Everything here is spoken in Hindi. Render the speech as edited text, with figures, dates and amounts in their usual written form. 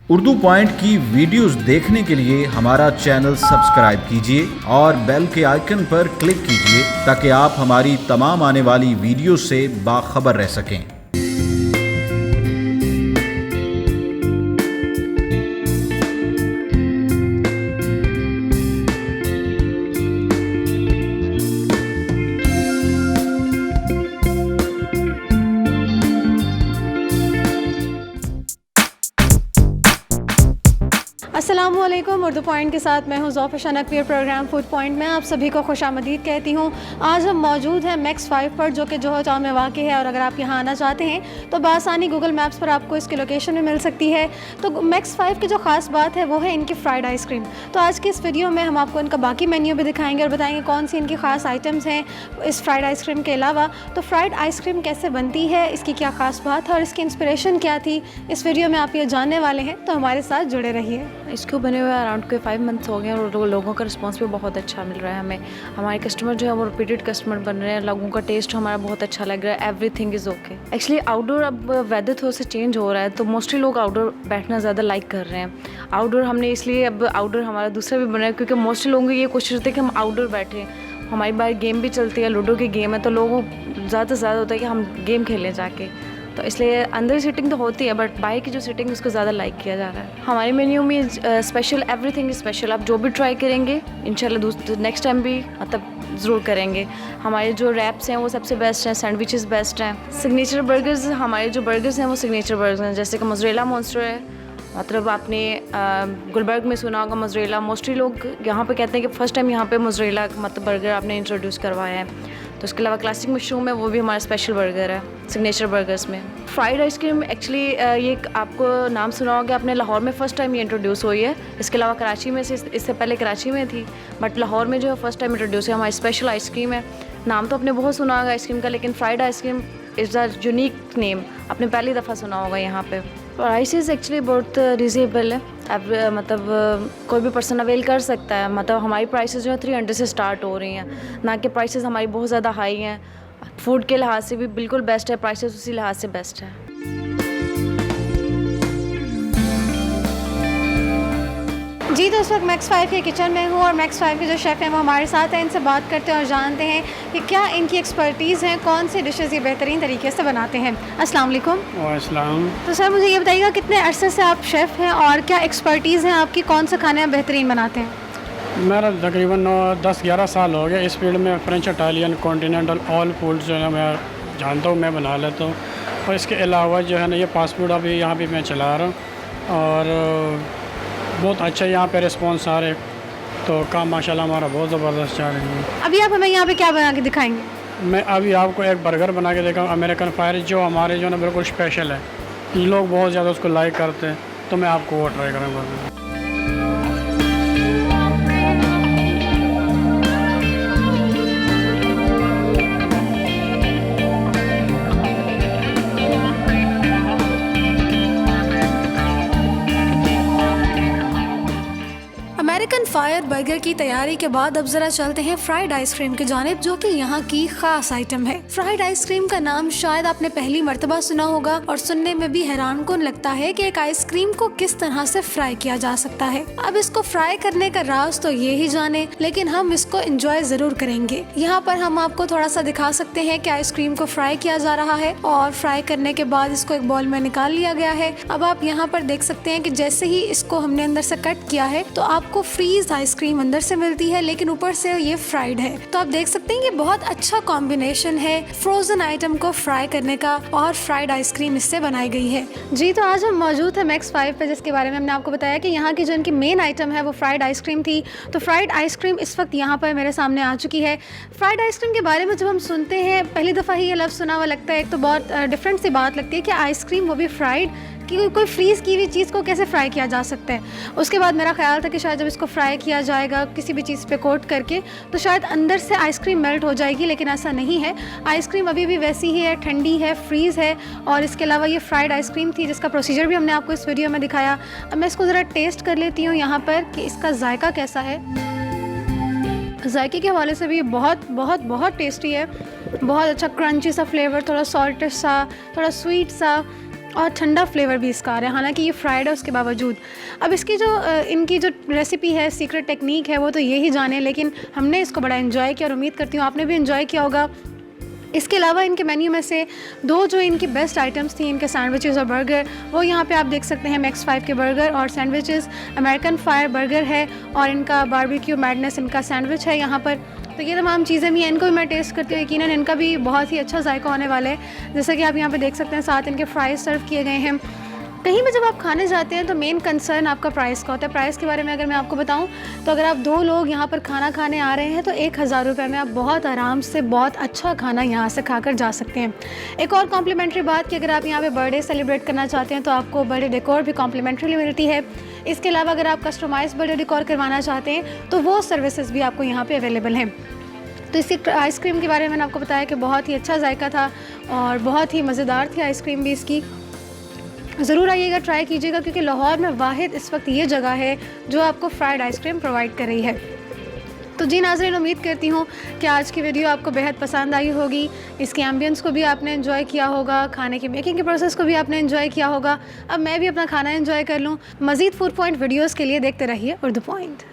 उर्दू पॉइंट की वीडियोस देखने के लिए हमारा चैनल सब्सक्राइब कीजिए और बेल के आइकन पर क्लिक कीजिए ताकि आप हमारी तमाम आने वाली वीडियो से बाखबर रह सकें। अस्सलामुअलैकुम। उर्दू पॉइंट के साथ मैं हूँ ज़ौफ़र नकवीर। प्रोग्राम फूड पॉइंट में आप सभी को खुशामदीद कहती हूँ। आज हम मौजूद हैं मैक्स 5 पर, जो कि जोहर टाउन में वाक़ है, और अगर आप यहाँ आना चाहते हैं तो बआसानी गूगल मैप्स पर आपको इसकी लोकेशन भी मिल सकती है। तो मैक्स 5 की जो ख़ास बात है वो है इनकी फ्राइड आइसक्रीम। तो आज की इस वीडियो में हम आपको इनका बाकी मेन्यू भी दिखाएँगे और बताएँगे कौन सी इनकी ख़ास आइटम्स हैं इस फ्राइड आइसक्रीम के अलावा। तो फ्राइड आइसक्रीम कैसे बनती है, इसकी क्या ख़ास बात है और इसकी इंस्पिरेशन क्या थी, इस वीडियो में आप ये जानने वाले हैं। तो हमारे साथ जुड़े रहिए। इसको बने हुए अराउंड के 5 मंथ्स हो गए हैं और लोगों का रिस्पांस भी बहुत अच्छा मिल रहा है हमें। हमारे कस्टमर जो है वो रिपीटेड कस्टमर बन रहे हैं। लोगों का टेस्ट हमारा बहुत अच्छा लग रहा है। Everything is okay. Actually outdoor अब वेदर थोड़ा सा चेंज हो रहा है तो मोस्टली लोग आउटडोर बैठना ज़्यादा लाइक कर रहे हैं। आउटडोर हमने इसलिए अब आउटडोर हमारा दूसरा भी बना है क्योंकि मोस्टली लोगों की ये कोशिश होती है कि हम आउटडोर बैठें। हमारी बाहर गेम भी चलती है, लूडो की गेम है, तो लोगों को ज़्यादा से ज़्यादा होता है कि हम गेम खेलें जाके। तो इसलिए अंदर सीटिंग तो होती है बट बाहर की जो सीटिंग उसको ज़्यादा लाइक किया जा रहा है। हमारे मेन्यू में स्पेशल एवरीथिंग स्पेशल। आप जो भी ट्राई करेंगे इंशाल्लाह नेक्स्ट टाइम भी मतलब ज़रूर करेंगे। हमारे जो रैप्स हैं वो सबसे बेस्ट हैं, सैंडविचेस बेस्ट हैं। सिग्नेचर बर्गर्स, हमारे जो बर्गर्स हैं वो सिग्नेचर बर्गर्स हैं, जैसे कि मोज़रेला मॉन्स्टर है। मतलब आपने गुलबर्ग में सुना होगा मोज़रेला। मोस्टली लोग यहाँ पे कहते हैं कि फ़र्स्ट टाइम यहाँ पे मोज़रेला मतलब बर्गर आपने इंट्रोड्यूस करवाया है। तो उसके अलावा क्लासिक मशरूम है, वो भी हमारा स्पेशल बर्गर है सिग्नेचर बर्गर्स में। फ्राइड आइसक्रीम एक्चुअली ये आपको नाम सुना होगा, अपने लाहौर में फ़र्स्ट टाइम ये इंट्रोड्यूस हुई है। इसके अलावा कराची में से इससे पहले कराची में थी बट लाहौर में जो है फ़र्स्ट टाइम इंट्रोड्यूस है। हमारी स्पेशल आइसक्रीम है। नाम तो आपने बहुत सुना होगा आइसक्रीम का, लेकिन fried ice cream is a unique name, आपने पहली दफ़ा सुना होगा यहाँ पे। प्राइसेस एक्चुअली बहुत रिजनेबल है। अब मतलब कोई भी पर्सन अवेल कर सकता है। मतलब हमारी प्राइसेस जो है 300 से स्टार्ट हो रही हैं, ना कि प्राइसेस हमारी बहुत ज़्यादा हाई हैं। फूड के लिहाज से भी बिल्कुल बेस्ट है, प्राइसेस उसी लिहाज से बेस्ट है। जी, तो इस वक्त मैक्स 5 के किचन में हूँ और मैक्स 5 के जो शेफ़ हैं वो हमारे साथ हैं। इनसे बात करते हैं और जानते हैं कि क्या इनकी एक्सपर्टीज़ हैं, कौन से डिशेज़ ये बेहतरीन तरीके से बनाते हैं। अस्सलाम वालेकुम। वालेकुम। तो सर मुझे ये बताइएगा कितने अरसे से आप शेफ़ हैं और क्या एक्सपर्टीज़ हैं आपकी, कौन से खाने आप बेहतरीन बनाते हैं? मेरा तकरीबन 10-11 साल हो गया इस फील्ड में। French, Italian, continental all food जो है मैं जानता हूँ, मैं बना लेता हूँ। और इसके अलावा जो है ना ये फास्ट फूड अभी यहाँ भी मैं चला रहा हूँ और बहुत अच्छा यहाँ पे रिस्पॉन्स आ रहे, तो काम माशाल्लाह हमारा बहुत ज़बरदस्त चल रही है। अभी आप हमें यहाँ पे क्या बना के दिखाएंगे? मैं अभी आपको एक बर्गर बना के देखा, अमेरिकन फायर, जो हमारे जो ना बिल्कुल स्पेशल है। लोग बहुत ज़्यादा उसको लाइक करते हैं, तो मैं आपको वो ट्राई करूँगा। अमेरिकन फायर बर्गर की तैयारी के बाद अब जरा चलते हैं फ्राइड आइसक्रीम की जानिब, जो कि यहाँ की खास आइटम है। फ्राइड आइसक्रीम का नाम शायद आपने पहली मर्तबा सुना होगा और सुनने में भी हैरानकुन लगता है कि एक आइसक्रीम को किस तरह से फ्राई किया जा सकता है। अब इसको फ्राई करने का राज तो ये ही जाने, लेकिन हम इसको एंजॉय जरूर करेंगे। यहाँ पर हम आपको थोड़ा सा दिखा सकते हैं कि आइसक्रीम को फ्राई किया जा रहा है और फ्राई करने के बाद इसको एक बॉल में निकाल लिया गया है। अब आप यहाँ पर देख सकते हैं कि जैसे ही इसको हमने अंदर से कट किया है तो आपको फ्रीज आइसक्रीम अंदर से मिलती है, लेकिन ऊपर से ये फ्राइड है। तो आप देख सकते हैं ये बहुत अच्छा कॉम्बिनेशन है फ्रोजन आइटम को फ्राई करने का और फ्राइड आइसक्रीम इससे बनाई गई है। जी, तो आज हम मौजूद है मैक्स 5 पे, जिसके बारे में हमने आपको बताया कि यहाँ की जो इनकी मेन आइटम है वो फ्राइड आइसक्रीम थी। तो फ्राइड आइसक्रीम इस वक्त यहाँ पर मेरे सामने आ चुकी है। फ्राइड आइसक्रीम के बारे में जब हम सुनते हैं पहली दफ़ा ही ये लफ्ज़ सुना हुआ लगता है, एक तो बहुत डिफरेंट सी बात लगती है कि आइसक्रीम वो भी फ्राइड, कि कोई फ्रीज़ की हुई चीज़ को कैसे फ्राई किया जा सकता है। उसके बाद मेरा ख्याल था कि शायद जब इसको फ्राई किया जाएगा किसी भी चीज़ पे कोट करके तो शायद अंदर से आइसक्रीम मेल्ट हो जाएगी, लेकिन ऐसा नहीं है। आइसक्रीम अभी भी वैसी ही है, ठंडी है, फ्रीज़ है। और इसके अलावा ये फ्राइड आइसक्रीम थी जिसका प्रोसीजर भी हमने आपको इस वीडियो में दिखाया। अब मैं इसको ज़रा टेस्ट कर लेती हूँ यहाँ पर कि इसका जायका कैसा है। जायके के हवाले से भी बहुत बहुत बहुत टेस्टी है। बहुत अच्छा क्रंची सा फ्लेवर, थोड़ा सॉल्ट सा, थोड़ा स्वीट सा, और ठंडा फ्लेवर भी इसका आ रहा है, हालांकि ये फ्राइड है उसके बावजूद। अब इसकी जो इनकी जो रेसिपी है, सीक्रेट टेक्निक है, वो तो ये ही जाने, लेकिन हमने इसको बड़ा एंजॉय किया और उम्मीद करती हूँ आपने भी एंजॉय किया होगा। इसके अलावा इनके मेन्यू में से दो जो इनकी बेस्ट आइटम्स थी, इनके सैंडविचेस और बर्गर, वो यहाँ पे आप देख सकते हैं मैक्स 5 के बर्गर और सैंडविचेस, अमेरिकन फायर बर्गर है और इनका बारबेक्यू मैडनेस इनका सैंडविच है यहाँ पर। तो ये तमाम चीज़ें भी हैं, इनको भी मैं टेस्ट करती हूँ, यकीनन इनका भी बहुत ही अच्छा जायका होने वाला है। जैसा कि आप यहाँ पे देख सकते हैं, साथ इनके फ्राइज सर्व किए गए हैं। कहीं भी जब आप खाने जाते हैं तो मेन कंसर्न आपका प्राइस का होता है। प्राइस के बारे में अगर मैं आपको बताऊं तो अगर आप 2 लोग यहाँ पर खाना खाने आ रहे हैं तो 1000 रुपये में आप बहुत आराम से बहुत अच्छा खाना यहाँ से खाकर जा सकते हैं। एक और कॉम्प्लीमेंट्री बात कि अगर आप यहाँ पे बर्थडे सेलिब्रेट करना चाहते हैं तो आपको बर्थडे डेकोर भी कॉम्प्लीमेंट्री मिलती है। इसके अलावा अगर आप कस्टमाइज बर्थडे डेकोर करवाना चाहते हैं तो वो सर्विसेज भी आपको यहाँ पर अवेलेबल हैं। तो इसी आइसक्रीम के बारे में मैंने आपको बताया कि बहुत ही अच्छा जायका था और बहुत ही मज़ेदार थी आइसक्रीम भी इसकी। ज़रूर आइएगा, ट्राई कीजिएगा, क्योंकि लाहौर में वाहिद इस वक्त ये जगह है जो आपको फ्राइड आइसक्रीम प्रोवाइड कर रही है। तो जी नाज़रीन, उम्मीद करती हूँ कि आज की वीडियो आपको बेहद पसंद आई होगी। इसके एम्बियंस को भी आपने एंजॉय किया होगा, खाने की मेकिंग के प्रोसेस को भी आपने एंजॉय किया होगा। अब मैं भी अपना खाना एंजॉय कर लूँ। मज़ीद फूड पॉइंट वीडियोज़ के लिए देखते रहिए उर्दू पॉइंट।